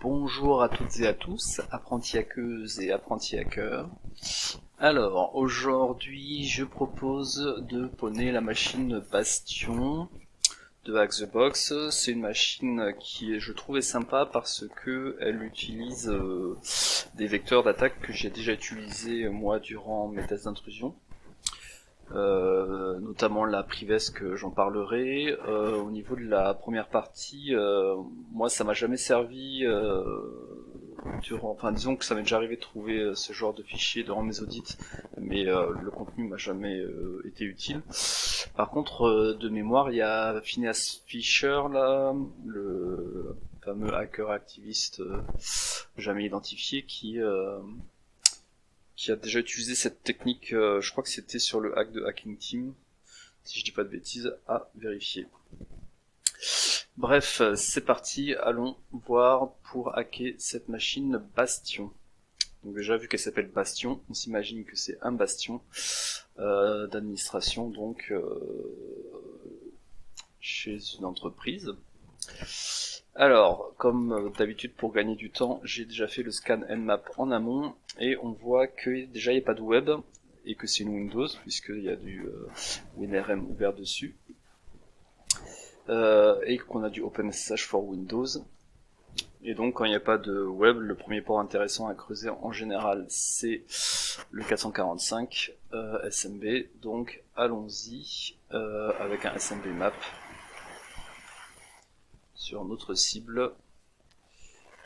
Bonjour à toutes et à tous, apprentis hackeuses et apprentis hackers. Alors, aujourd'hui, je propose de poney la machine Bastion de Hack the Box. C'est une machine qui, je trouvais sympa parce que elle utilise des vecteurs d'attaque que j'ai déjà utilisés moi durant mes tests d'intrusion. Notamment la privesque, j'en parlerai. Au niveau de la première partie, moi ça m'a jamais servi enfin disons que ça m'est déjà arrivé de trouver ce genre de fichier durant mes audits, mais le contenu m'a jamais été utile. Par contre, de mémoire, il y a Phineas Fisher là, le fameux hacker activiste jamais identifié qui a déjà utilisé cette technique, je crois que c'était sur le hack de Hacking Team, si je dis pas de bêtises, à vérifier. Bref, c'est parti, allons voir pour hacker cette machine Bastion. Donc déjà, vu qu'elle s'appelle Bastion, on s'imagine que c'est un bastion d'administration, donc chez une entreprise. Alors, comme d'habitude pour gagner du temps, j'ai déjà fait le scan Nmap en amont, et on voit que déjà il n'y a pas de web, et que c'est une Windows, puisqu'il y a du WinRM ouvert dessus, et qu'on a du OpenSSH for Windows. Et donc quand il n'y a pas de web, le premier port intéressant à creuser en général c'est le 445 SMB, donc allons-y avec un SMB map sur notre cible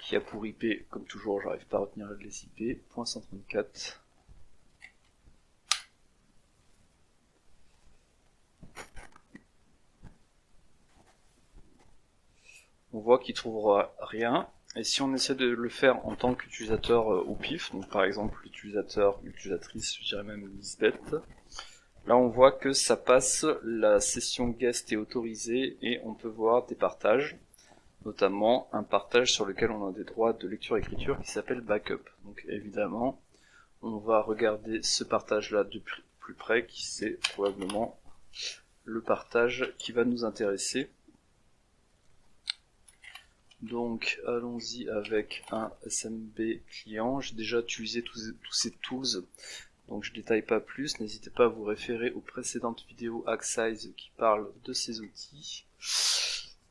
qui a pour IP, comme toujours j'arrive pas à retenir les IP, .134. On voit qu'il trouvera rien, et si on essaie de le faire en tant qu'utilisateur au pif, donc par exemple l'utilisatrice, je dirais même Lisbeth, là on voit que ça passe, la session guest est autorisée, et on peut voir des partages, notamment un partage sur lequel on a des droits de lecture-écriture qui s'appelle backup. Donc évidemment, on va regarder ce partage-là de plus près, qui c'est probablement le partage qui va nous intéresser. Donc allons-y avec un SMB client. J'ai déjà utilisé tous ces tools, donc je détaille pas plus. N'hésitez pas à vous référer aux précédentes vidéos Hacksize qui parlent de ces outils.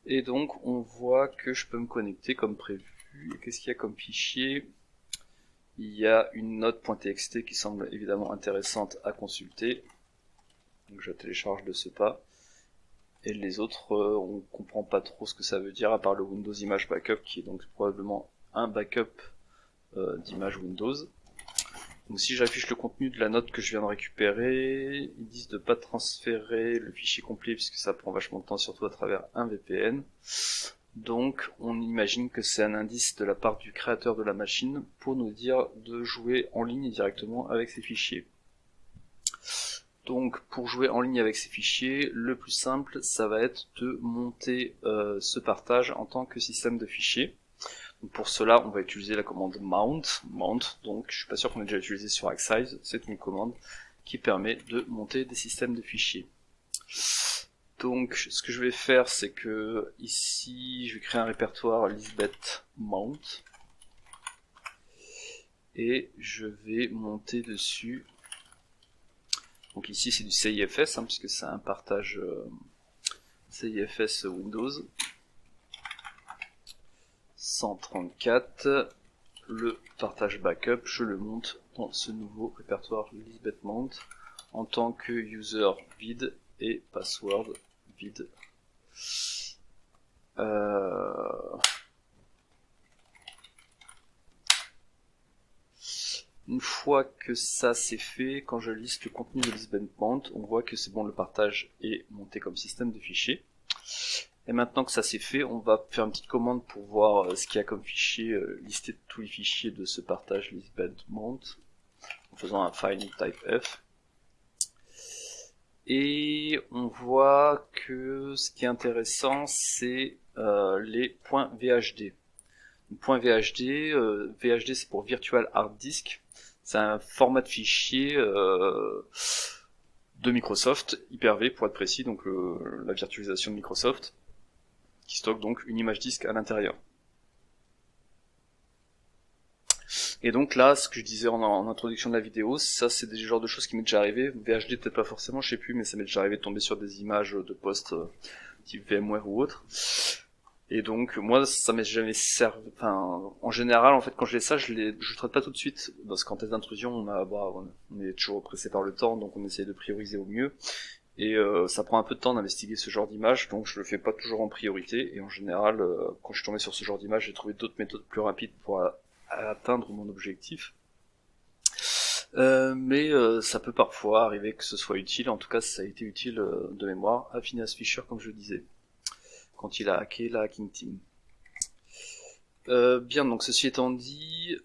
Et donc on voit que je peux me connecter comme prévu. Et qu'est-ce qu'il y a comme fichier? Il y a une note.txt qui semble évidemment intéressante à consulter. Donc je la télécharge de ce pas. Et les autres, on comprend pas trop ce que ça veut dire, à part le Windows Image Backup, qui est donc probablement un backup d'image Windows. Donc si j'affiche le contenu de la note que je viens de récupérer, ils disent de pas transférer le fichier complet, puisque ça prend vachement de temps, surtout à travers un VPN. Donc on imagine que c'est un indice de la part du créateur de la machine, pour nous dire de jouer en ligne directement avec ces fichiers. Donc pour jouer en ligne avec ces fichiers, le plus simple, ça va être de monter ce partage en tant que système de fichiers. Donc pour cela, on va utiliser la commande mount, donc je suis pas sûr qu'on ait déjà utilisé sur Hacksize, c'est une commande qui permet de monter des systèmes de fichiers. Donc ce que je vais faire, c'est que ici, je vais créer un répertoire Lisbeth mount, et je vais monter dessus. Donc ici c'est du CIFS, puisque c'est un partage CIFS Windows. 134, le partage backup, je le monte dans ce nouveau répertoire Lisbeth Mount en tant que user vide et password vide. Une fois que ça c'est fait, quand je liste le contenu de Lisbeth Mount, on voit que c'est bon, le partage est monté comme système de fichiers. Et maintenant que ça c'est fait, on va faire une petite commande pour voir ce qu'il y a comme fichier, lister tous les fichiers de ce partage Lisbeth Mount, en faisant un find type F. Et on voit que ce qui est intéressant, c'est les .vhd. .vhd, VHD c'est pour Virtual Hard Disk. C'est un format de fichier de Microsoft, Hyper-V pour être précis, donc la virtualisation de Microsoft, qui stocke donc une image disque à l'intérieur. Et donc là, ce que je disais en introduction de la vidéo, ça c'est des genres de choses qui m'est déjà arrivé. VHD peut-être pas forcément, je sais plus, mais ça m'est déjà arrivé de tomber sur des images de posts type VMware ou autre. Et donc moi ça m'est jamais servi. Enfin, en général, en fait, quand je fais ça, je le traite pas tout de suite, parce qu'en test d'intrusion, on est toujours pressé par le temps, donc on essaye de prioriser au mieux. Et ça prend un peu de temps d'investiguer ce genre d'image, donc je le fais pas toujours en priorité. Et en général, quand je suis tombé sur ce genre d'image, j'ai trouvé d'autres méthodes plus rapides pour atteindre mon objectif. Mais ça peut parfois arriver que ce soit utile. En tout cas, ça a été utile de mémoire à Phineas Fisher, comme je le disais, quand il a hacké la Hacking Team. Bien, donc ceci étant dit,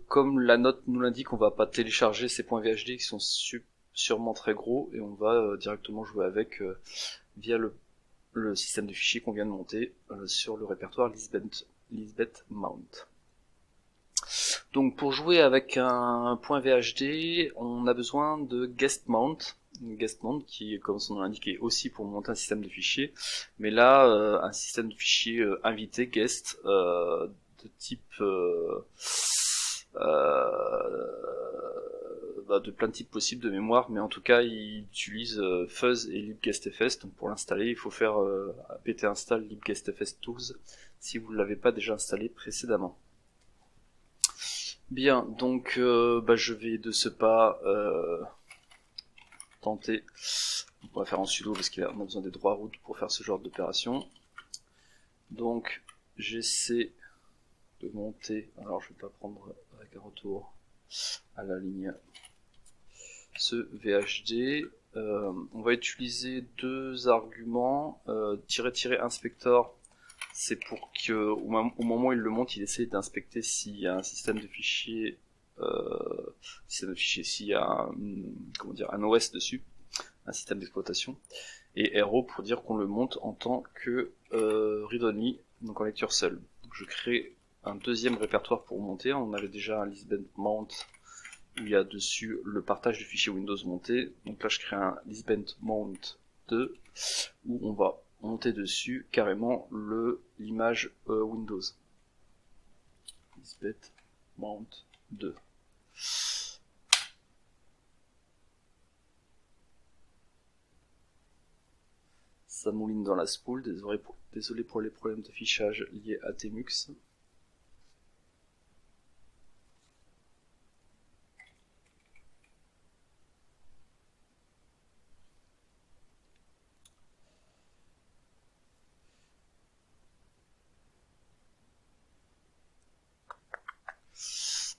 comme la note nous l'indique, on va pas télécharger ces points VHD qui sont sûrement très gros, et on va directement jouer avec via le système de fichiers qu'on vient de monter sur le répertoire Lisbeth Mount. Donc pour jouer avec un point VHD, on a besoin de guest mount. Guest mount qui, comme son nom l'indique, est aussi pour monter un système de fichiers. Mais là, un système de fichiers invité, guest, de type... de plein de types possibles de mémoire, mais en tout cas, il utilise fuzz et libguestfs. Donc pour l'installer, il faut faire apt install libguestfs tools si vous ne l'avez pas déjà installé précédemment. Bien, donc je vais de ce pas tenter. On va faire en sudo parce qu'on a besoin des droits root pour faire ce genre d'opération. Donc j'essaie de monter, alors je vais pas prendre avec un retour à la ligne, ce VHD. On va utiliser deux arguments, _inspector. C'est pour que au moment où il le monte, il essaie d'inspecter s'il y a un système de fichiers, s'il y a un OS dessus, un système d'exploitation, et RO pour dire qu'on le monte en tant que read-only, donc en lecture seule. Donc je crée un deuxième répertoire pour monter. On avait déjà un Lisbeth Mount où il y a dessus le partage du fichier Windows monté. Donc là je crée un Lisbeth Mount 2 où on va monter dessus carrément l'image Windows. Lisbeth Mount 2. Ça mouline dans la spool, désolé pour les problèmes d'affichage liés à Tmux.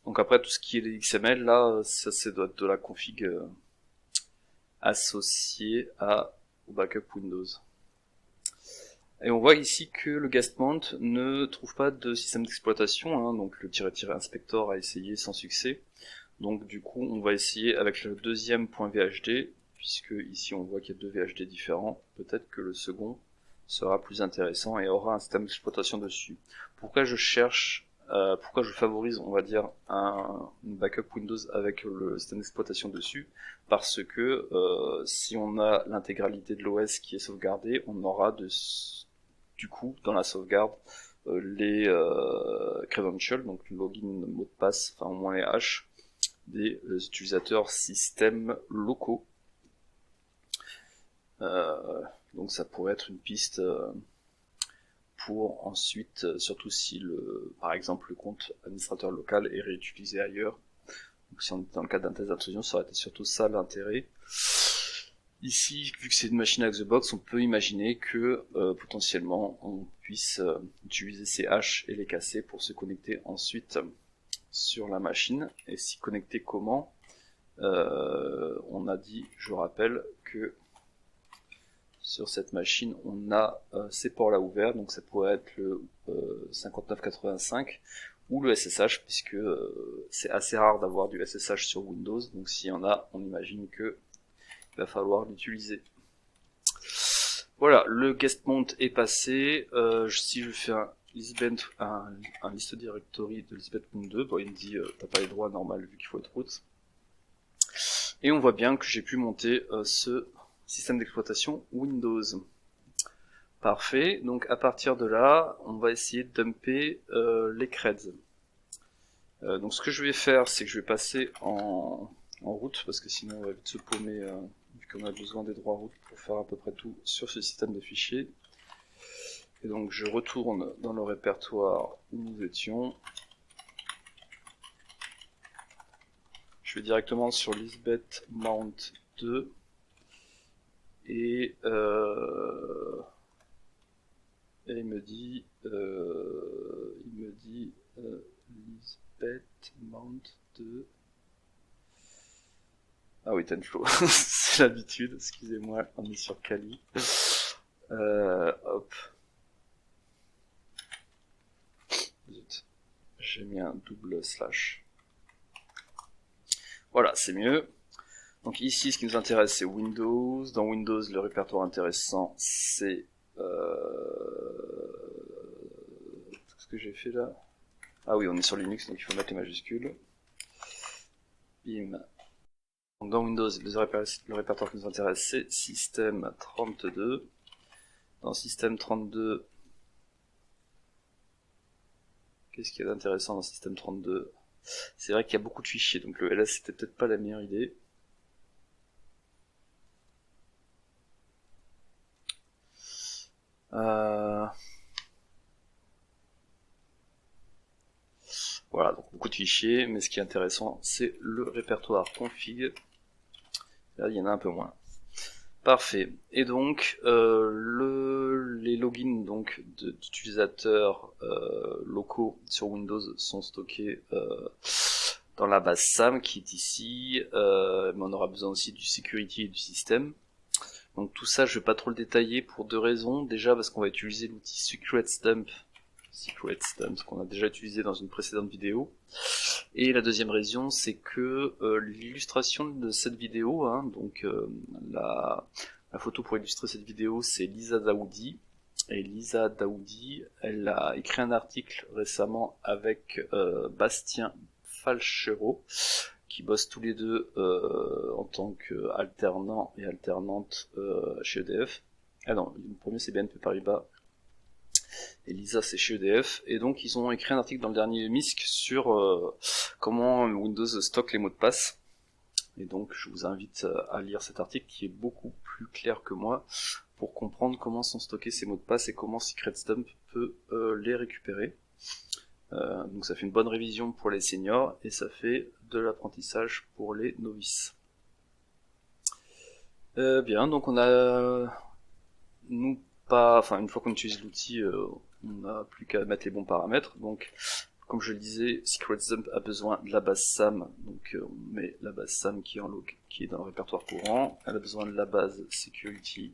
Donc après tout ce qui est les XML là, ça doit être de la config associée au backup Windows. Et on voit ici que le guest mount ne trouve pas de système d'exploitation, donc le _inspector a essayé sans succès. Donc du coup on va essayer avec le deuxième point VHD, puisque ici on voit qu'il y a deux VHD différents, peut-être que le second sera plus intéressant et aura un système d'exploitation dessus. Pourquoi je favorise, on va dire, une backup Windows avec le système d'exploitation dessus? Parce que si on a l'intégralité de l'OS qui est sauvegardée, on aura du coup dans la sauvegarde les credentials, donc le login, mot de passe, enfin au moins les hashes des utilisateurs système locaux. Donc ça pourrait être une piste pour ensuite, surtout si par exemple le compte administrateur local est réutilisé ailleurs. Donc si on est dans le cadre d'un test d'intrusion, ça aurait été surtout ça l'intérêt. Ici, vu que c'est une machine out of the box, on peut imaginer que potentiellement on puisse utiliser ces hashes et les casser pour se connecter ensuite sur la machine. Et s'y connecter comment? On a dit, je rappelle, que sur cette machine on a ces ports là ouverts, donc ça pourrait être le 5985 ou le SSH, puisque c'est assez rare d'avoir du SSH sur Windows, donc s'il y en a, on imagine que il va falloir l'utiliser. Voilà, le guest mount est passé. Si je fais un list directory de Lisbeth.2, bon, il me dit t'as pas les droits normal vu qu'il faut être root. Et on voit bien que j'ai pu monter ce système d'exploitation Windows. Parfait, donc à partir de là, on va essayer de dumper les creds. Donc ce que je vais faire, c'est que je vais passer en route, parce que sinon on va vite se paumer, vu qu'on a besoin des droits route pour faire à peu près tout sur ce système de fichiers. Et donc je retourne dans le répertoire où nous étions. Je vais directement sur Lisbeth Mount 2 et il me dit Lisbeth Mount 2. Ah oui, Tenflow, c'est l'habitude, excusez-moi, on est sur Kali. Hop. Zut. J'ai mis un double slash. Voilà, c'est mieux. Donc ici, ce qui nous intéresse, c'est Windows. Dans Windows, le répertoire intéressant, c'est... ce que j'ai fait là. Ah oui, on est sur Linux, donc il faut mettre les majuscules. Bim. Donc dans Windows, le répertoire qui nous intéresse, c'est Système 32. Dans Système 32, qu'est-ce qu'il y a d'intéressant dans Système 32? C'est vrai qu'il y a beaucoup de fichiers, donc le ls c'était peut-être pas la meilleure idée. Voilà, donc beaucoup de fichiers, mais ce qui est intéressant, c'est le répertoire config. Là, il y en a un peu moins. Parfait. Et donc, les logins donc d'utilisateurs locaux sur Windows sont stockés dans la base SAM qui est ici, mais on aura besoin aussi du security du système. Donc tout ça, je vais pas trop le détailler pour deux raisons. Déjà parce qu'on va utiliser l'outil secretsdump qu'on a déjà utilisé dans une précédente vidéo. Et la deuxième raison, c'est que l'illustration de cette vidéo, donc la photo pour illustrer cette vidéo, c'est Lisa Daoudi. Et Lisa Daoudi, elle a écrit un article récemment avec Bastien Falchero, qui bossent tous les deux en tant qu'alternant et alternante chez EDF. Ah non, le premier c'est BNP Paribas, et Lisa c'est chez EDF, et donc ils ont écrit un article dans le dernier MISC sur comment Windows stocke les mots de passe. Et donc je vous invite à lire cet article qui est beaucoup plus clair que moi pour comprendre comment sont stockés ces mots de passe et comment secretsdump peut les récupérer. Donc ça fait une bonne révision pour les seniors et ça fait de l'apprentissage pour les novices. Bien, donc on a une fois qu'on utilise l'outil, on n'a plus qu'à mettre les bons paramètres. Donc comme je le disais, secretsdump a besoin de la base SAM, donc on met la base SAM qui est dans le répertoire courant. Elle a besoin de la base security,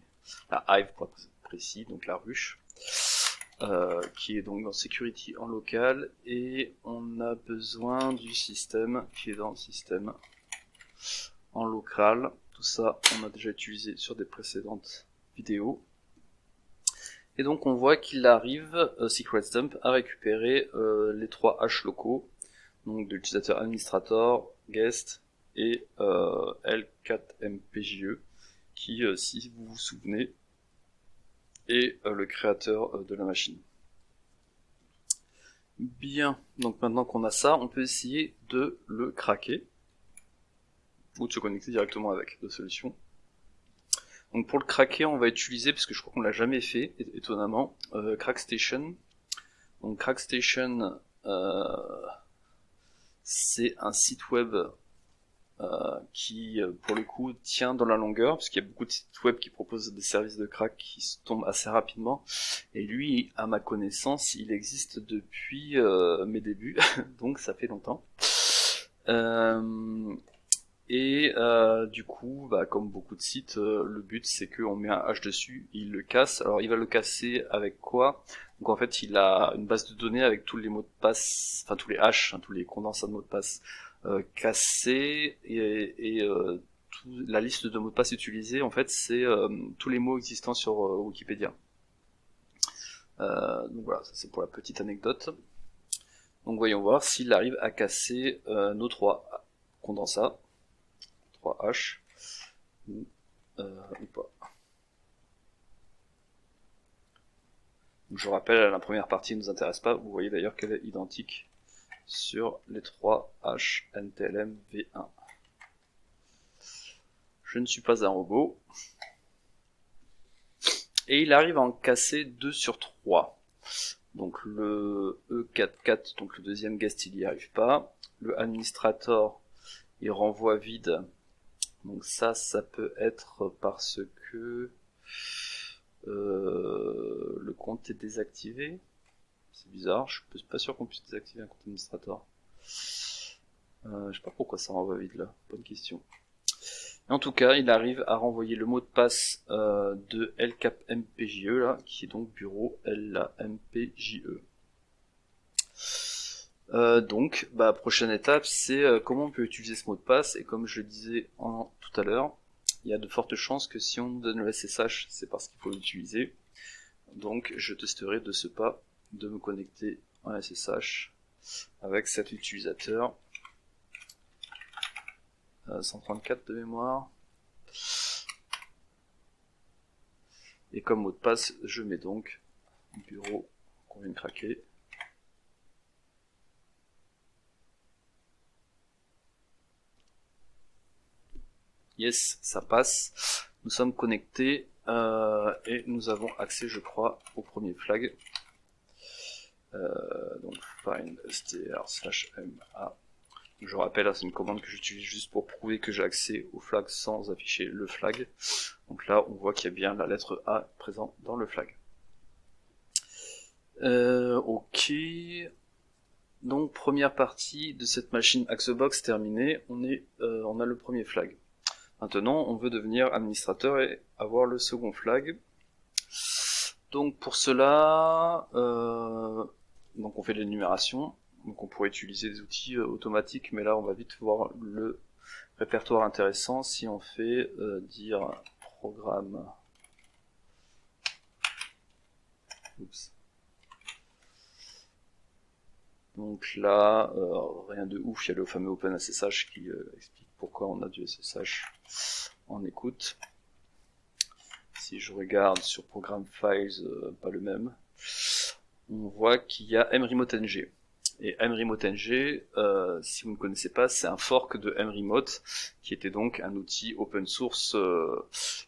la Hive pour être précis, donc la ruche. Qui est donc dans Security en local, et on a besoin du système qui est dans le système en local. Tout ça, on a déjà utilisé sur des précédentes vidéos. Et donc on voit qu'il arrive, secretsdump, à récupérer les 3 hash locaux, donc de l'utilisateur administrator, guest et L4MPJE, qui, si vous vous souvenez, et le créateur de la machine. Bien, donc maintenant qu'on a ça, on peut essayer de le craquer, ou de se connecter directement avec la solution. Donc pour le craquer, on va utiliser, parce que je crois qu'on l'a jamais fait, étonnamment, CrackStation. Donc CrackStation, c'est un site web qui, pour le coup, tient dans la longueur, parce qu'il y a beaucoup de sites web qui proposent des services de crack qui se tombent assez rapidement, et lui, à ma connaissance, il existe depuis mes débuts, donc ça fait longtemps. Du coup, comme beaucoup de sites, le but c'est qu'on met un hash dessus, il le casse. Alors il va le casser avec quoi? Donc en fait il a une base de données avec tous les mots de passe, enfin tous les hashes, tous les condensats de mots de passe cassés, et la liste de mots de passe utilisés en fait c'est tous les mots existants sur Wikipédia. Donc voilà, ça c'est pour la petite anecdote. Donc voyons voir s'il arrive à casser nos 3 condensats. 3H ou pas. Donc je rappelle, la première partie ne nous intéresse pas, vous voyez d'ailleurs qu'elle est identique sur les 3 HNTLM V1. Je ne suis pas un robot. Et il arrive à en casser 2 sur 3. Donc le E44, donc le deuxième guest, il n'y arrive pas. Le administrator, il renvoie vide. Donc ça peut être parce que le compte est désactivé. C'est bizarre, je suis pas sûr qu'on puisse désactiver un compte administrator. Je sais pas pourquoi ça renvoie vide là, bonne question. En tout cas, il arrive à renvoyer le mot de passe de LCAPMPJE là, qui est donc bureau LAMPJE. Donc, prochaine étape, c'est comment on peut utiliser ce mot de passe. Et comme je le disais tout à l'heure, il y a de fortes chances que si on nous donne le SSH, c'est parce qu'il faut l'utiliser. Donc, je testerai de ce pas de me connecter en SSH avec cet utilisateur. 134 de mémoire. Et comme mot de passe, je mets donc bureau qu'on vient de craquer. Yes, ça passe. Nous sommes connectés et nous avons accès, je crois, au premier flag. Donc find str/ma. Je rappelle, c'est une commande que j'utilise juste pour prouver que j'ai accès au flag sans afficher le flag. Donc là, on voit qu'il y a bien la lettre A présente dans le flag. Ok. Donc première partie de cette machine Axebox terminée. On a le premier flag. Maintenant, on veut devenir administrateur et avoir le second flag. Donc pour cela, donc on fait l'énumération. Donc on pourrait utiliser des outils automatiques, mais là on va vite voir le répertoire intéressant si on fait dire programme. Oups. Donc là, rien de ouf, il y a le fameux OpenSSH qui explique pourquoi on a du SSH en écoute. Si je regarde sur Program Files, pas le même, on voit qu'il y a mRemoteNG. Et mRemoteNG, si vous ne connaissez pas, c'est un fork de mRemote, qui était donc un outil open source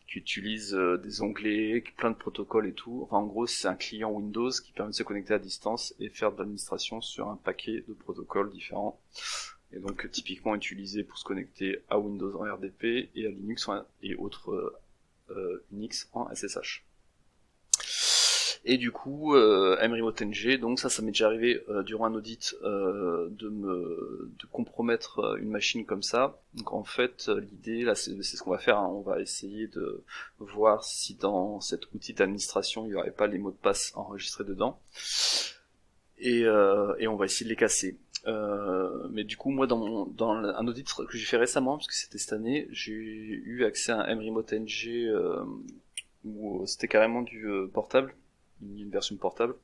qui utilise des onglets, plein de protocoles et tout. Enfin, en gros, c'est un client Windows qui permet de se connecter à distance et faire de l'administration sur un paquet de protocoles différents. Et donc, typiquement utilisé pour se connecter à Windows en RDP et à Linux et autres Unix en SSH. Et du coup, mRemoteNG, donc ça m'est déjà arrivé durant un audit de compromettre une machine comme ça. Donc en fait, l'idée là, c'est ce qu'on va faire. Hein. On va essayer de voir si dans cet outil d'administration, il n'y aurait pas les mots de passe enregistrés dedans. Et on va essayer de les casser. Mais du coup, moi, dans un audit que j'ai fait récemment, parce que c'était cette année, j'ai eu accès à un mRemoteNG où c'était carrément du portable, une version portable,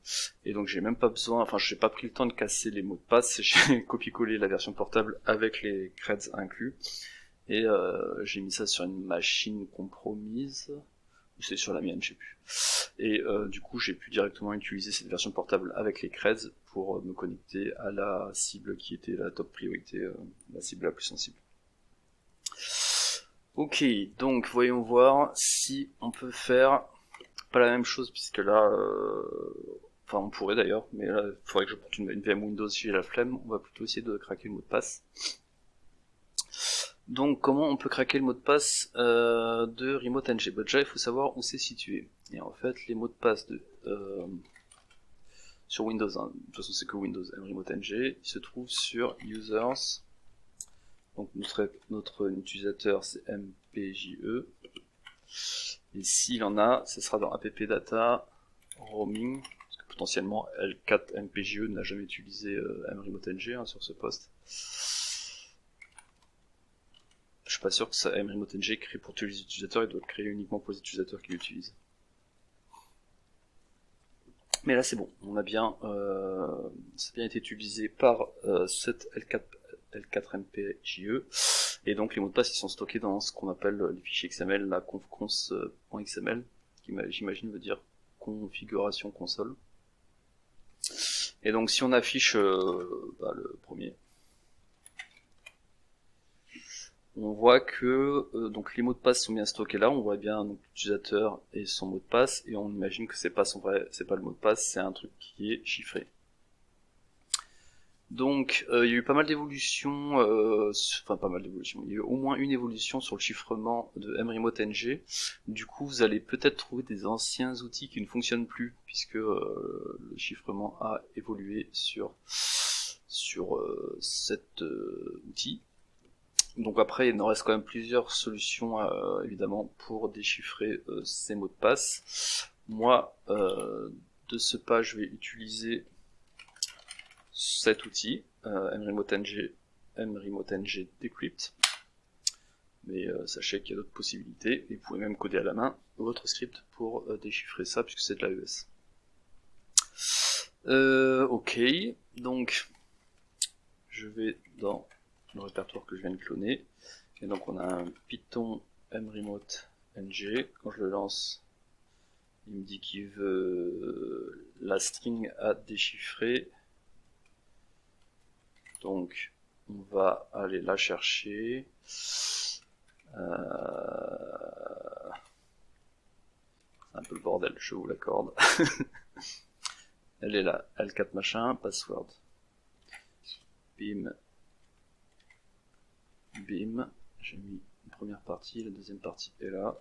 et donc j'ai même pas besoin, enfin j'ai pas pris le temps de casser les mots de passe, j'ai copié-collé la version portable avec les creds inclus, et j'ai mis ça sur une machine compromise, ou c'est sur la mienne, je sais plus. Et du coup j'ai pu directement utiliser cette version portable avec les creds pour me connecter à la cible qui était la top priorité, la cible la plus sensible. Ok, donc voyons voir si on peut faire pas la même chose, puisque là, enfin on pourrait d'ailleurs, mais là il faudrait que je porte une VM Windows si j'ai la flemme. On va plutôt essayer de craquer le mot de passe. Donc comment on peut craquer le mot de passe de RemoteNG? Déjà il faut savoir où c'est situé. Et en fait les mots de passe sur Windows, hein, de toute façon c'est que Windows, mRemoteNG, il se trouve sur Users. Donc notre utilisateur c'est MPJE. Et s'il en a, ce sera dans appdata roaming, parce que potentiellement L4MPJE n'a jamais utilisé mRemoteNG hein, sur ce poste. Je suis pas sûr que ça mRemoteNG crée pour tous les utilisateurs, il doit le créer uniquement pour les utilisateurs qui l'utilisent. Mais là c'est bon, on a bien, ça a bien été utilisé par cette L4MPJE. Et donc les mots de passe ils sont stockés dans ce qu'on appelle les fichiers XML, la confcons.xml, qui j'imagine veut dire configuration console. Et donc si on affiche le premier, on voit que donc les mots de passe sont bien stockés là, on voit bien l'utilisateur et son mot de passe, et on imagine que c'est pas le mot de passe, c'est un truc qui est chiffré. Donc il y a eu pas mal d'évolutions, il y a eu au moins une évolution sur le chiffrement de mRemoteNG. Du coup vous allez peut-être trouver des anciens outils qui ne fonctionnent plus, puisque le chiffrement a évolué sur cet outil. Donc après, il nous reste quand même plusieurs solutions, évidemment, pour déchiffrer ces mots de passe. Moi, de ce pas, je vais utiliser cet outil, mRemoteNG Decrypt. Mais sachez qu'il y a d'autres possibilités, et vous pouvez même coder à la main votre script pour déchiffrer ça, puisque c'est de l'AES. Ok, donc je vais dans le répertoire que je viens de cloner, et donc on a un Python mRemoteNG. Quand je le lance, il me dit qu'il veut la string à déchiffrer, donc on va aller la chercher. C'est un peu le bordel, je vous l'accorde. Elle est là, L4 machin, password. Bim. Bim. J'ai mis une première partie, la deuxième partie est là.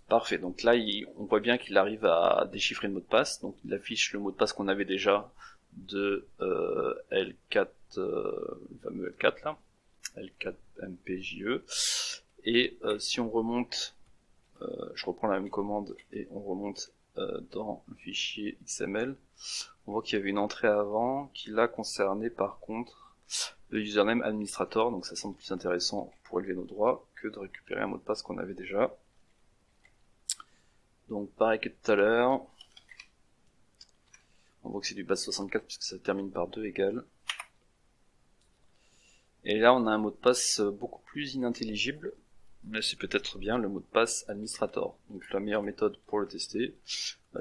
Parfait, donc là on voit bien qu'il arrive à déchiffrer le mot de passe, donc il affiche le mot de passe qu'on avait déjà de L4, le fameux L4 là, L4 MPJE, et si on remonte, je reprends la même commande et on remonte dans le fichier XML, on voit qu'il y avait une entrée avant qui là concernait par contre le username administrator, donc ça semble plus intéressant pour élever nos droits que de récupérer un mot de passe qu'on avait déjà. Donc pareil que tout à l'heure, on voit que c'est du base 64 puisque ça termine par 2 égales. Et là on a un mot de passe beaucoup plus inintelligible, mais c'est peut-être bien le mot de passe administrator. Donc la meilleure méthode pour le tester,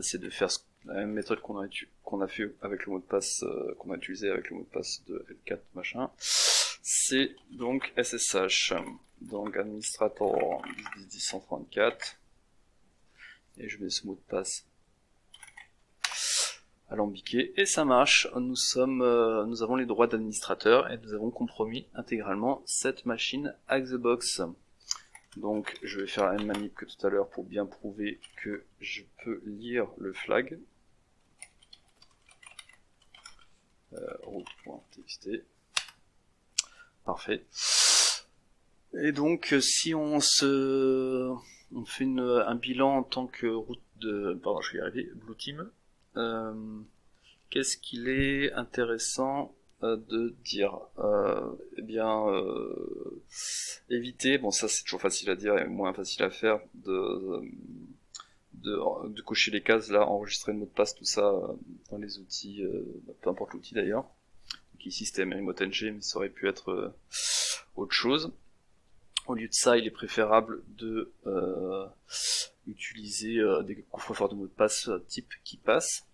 c'est de faire la même méthode qu'on a fait avec le mot de passe qu'on a utilisé avec le mot de passe de L4 machin. C'est donc SSH, donc administrator 10.10.134. Et je mets ce mot de passe alambiqué et ça marche. Nous avons les droits d'administrateur et nous avons compromis intégralement cette machine hack the box. Donc je vais faire la même manip que tout à l'heure pour bien prouver que je peux lire le flag. Route.txt. Parfait. Et donc si on fait un bilan en tant que route de... Pardon, je vais y arriver, Blue Team. Qu'est-ce qu'il est intéressant de dire Eh bien, éviter, bon ça c'est toujours facile à dire et moins facile à faire, de cocher les cases là, enregistrer le mot de passe, tout ça dans les outils, peu importe l'outil d'ailleurs. Donc ici c'était mRemoteNG, mais ça aurait pu être autre chose. Au lieu de ça, il est préférable de utiliser des coffres-forts de mots de passe type KeePass.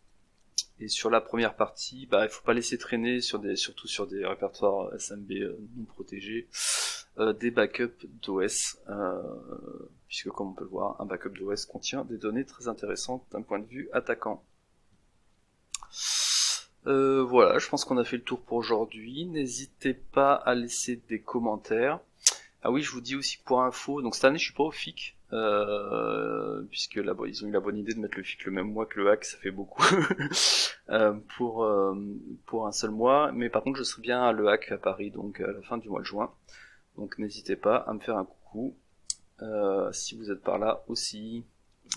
Et sur la première partie, il faut pas laisser traîner surtout sur des répertoires SMB non protégés, des backups d'OS, puisque comme on peut le voir, un backup d'OS contient des données très intéressantes d'un point de vue attaquant. Voilà, je pense qu'on a fait le tour pour aujourd'hui. N'hésitez pas à laisser des commentaires. Ah oui, je vous dis aussi pour info, donc cette année je suis pas au FIC, puisque là, ils ont eu la bonne idée de mettre le FIC le même mois que le hack, ça fait beaucoup pour un seul mois, mais par contre je serai bien à le hack à Paris, donc à la fin du mois de juin, donc n'hésitez pas à me faire un coucou, si vous êtes par là aussi.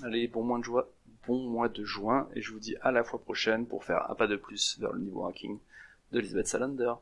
Allez, bon mois de juin, et je vous dis à la fois prochaine pour faire un pas de plus vers le niveau hacking de Lisbeth Salander.